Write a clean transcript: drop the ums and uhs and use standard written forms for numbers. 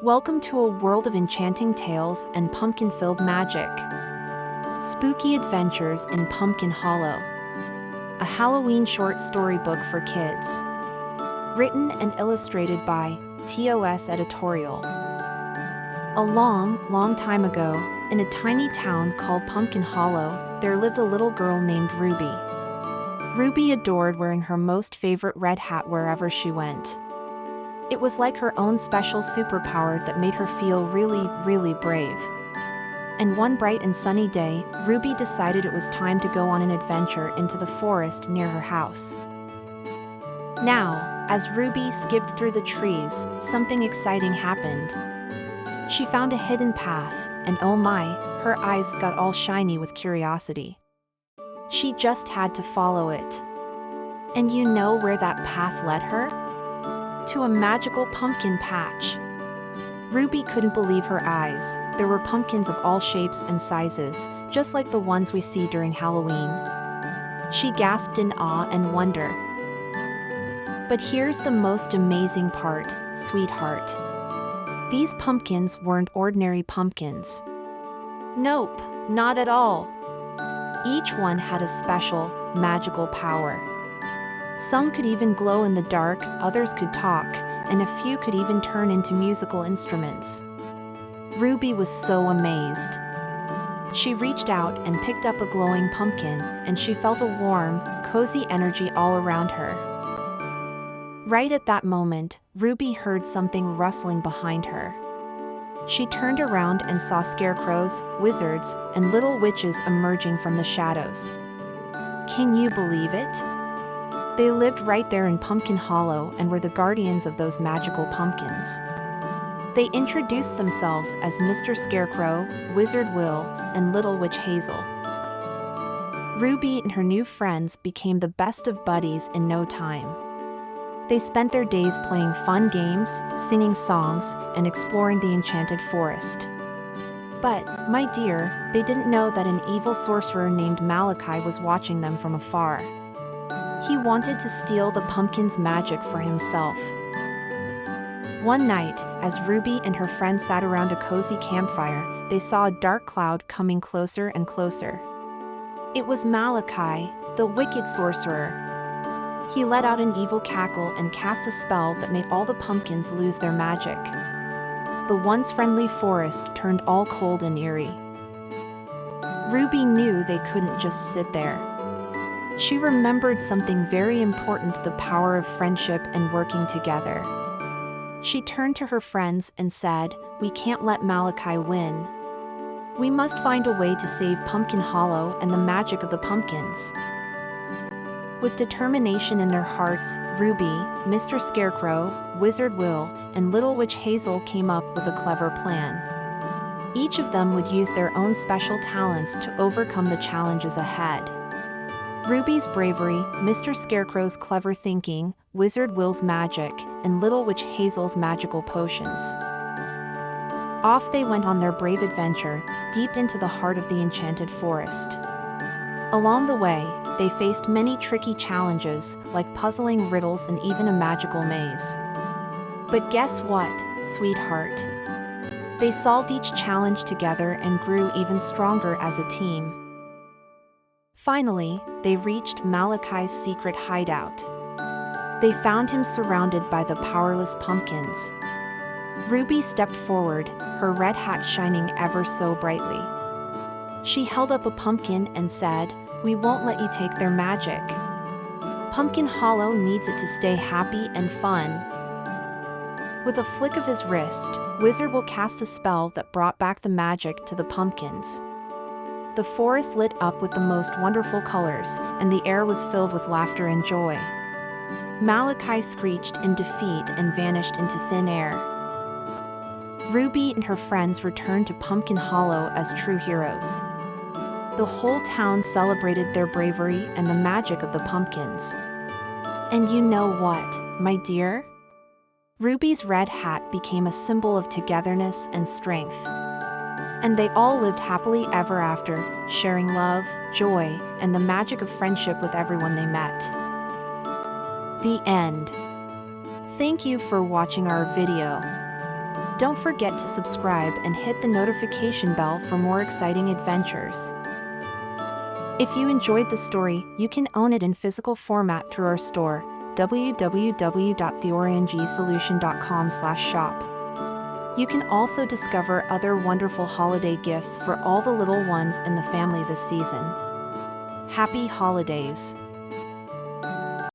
Welcome to a world of enchanting tales and pumpkin-filled magic. Spooky Adventures in Pumpkin Hollow. A Halloween short storybook for kids. Written and illustrated by TOS Editorial. A long time ago, in a tiny town called Pumpkin Hollow, there lived a little girl named Ruby. Ruby adored wearing her most favorite red hat wherever she went. It was like her own special superpower that made her feel really brave. And one bright and sunny day, Ruby decided it was time to go on an adventure into the forest near her house. Now, as Ruby skipped through the trees, something exciting happened. She found a hidden path, and oh my, her eyes got all shiny with curiosity. She just had to follow it. And you know where that path led her? To a magical pumpkin patch. Ruby couldn't believe her eyes. There were pumpkins of all shapes and sizes, just like the ones we see during Halloween. She gasped in awe and wonder. But here's the most amazing part, sweetheart. These pumpkins weren't ordinary pumpkins. Nope, not at all. Each one had a special, magical power. Some could even glow in the dark, others could talk, and a few could even turn into musical instruments. Ruby was so amazed. She reached out and picked up a glowing pumpkin, and she felt a warm, cozy energy all around her. Right at that moment, Ruby heard something rustling behind her. She turned around and saw scarecrows, wizards, and little witches emerging from the shadows. Can you believe it? They lived right there in Pumpkin Hollow and were the guardians of those magical pumpkins. They introduced themselves as Mr. Scarecrow, Wizard Will, and Little Witch Hazel. Ruby and her new friends became the best of buddies in no time. They spent their days playing fun games, singing songs, and exploring the enchanted forest. But, my dear, they didn't know that an evil sorcerer named Malachi was watching them from afar. He wanted to steal the pumpkin's magic for himself. One night, as Ruby and her friends sat around a cozy campfire, they saw a dark cloud coming closer and closer. It was Malachi, the wicked sorcerer. He let out an evil cackle and cast a spell that made all the pumpkins lose their magic. The once friendly forest turned all cold and eerie. Ruby knew they couldn't just sit there. She remembered something very important, the power of friendship and working together. She turned to her friends and said, "We can't let Malachi win. We must find a way to save Pumpkin Hollow and the magic of the pumpkins." With determination in their hearts, Ruby, Mr. Scarecrow, Wizard Will, and Little Witch Hazel came up with a clever plan. Each of them would use their own special talents to overcome the challenges ahead. Ruby's bravery, Mr. Scarecrow's clever thinking, Wizard Will's magic, and Little Witch Hazel's magical potions. Off they went on their brave adventure, deep into the heart of the enchanted forest. Along the way, they faced many tricky challenges, like puzzling riddles and even a magical maze. But guess what, sweetheart? They solved each challenge together and grew even stronger as a team. Finally, they reached Malachi's secret hideout. They found him surrounded by the powerless pumpkins. Ruby stepped forward, her red hat shining ever so brightly. She held up a pumpkin and said, "We won't let you take their magic. Pumpkin Hollow needs it to stay happy and fun." With a flick of his wrist, Wizard will cast a spell that brought back the magic to the pumpkins. The forest lit up with the most wonderful colors, and the air was filled with laughter and joy. Malachi screeched in defeat and vanished into thin air. Ruby and her friends returned to Pumpkin Hollow as true heroes. The whole town celebrated their bravery and the magic of the pumpkins. And you know what, my dear? Ruby's red hat became a symbol of togetherness and strength. And they all lived happily ever after, sharing love, joy, and the magic of friendship with everyone they met. The end. Thank you for watching our video. Don't forget to subscribe and hit the notification bell for more exciting adventures. If you enjoyed the story, you can own it in physical format through our store, www.theorangesolution.com/shop. You can also discover other wonderful holiday gifts for all the little ones in the family this season. Happy holidays!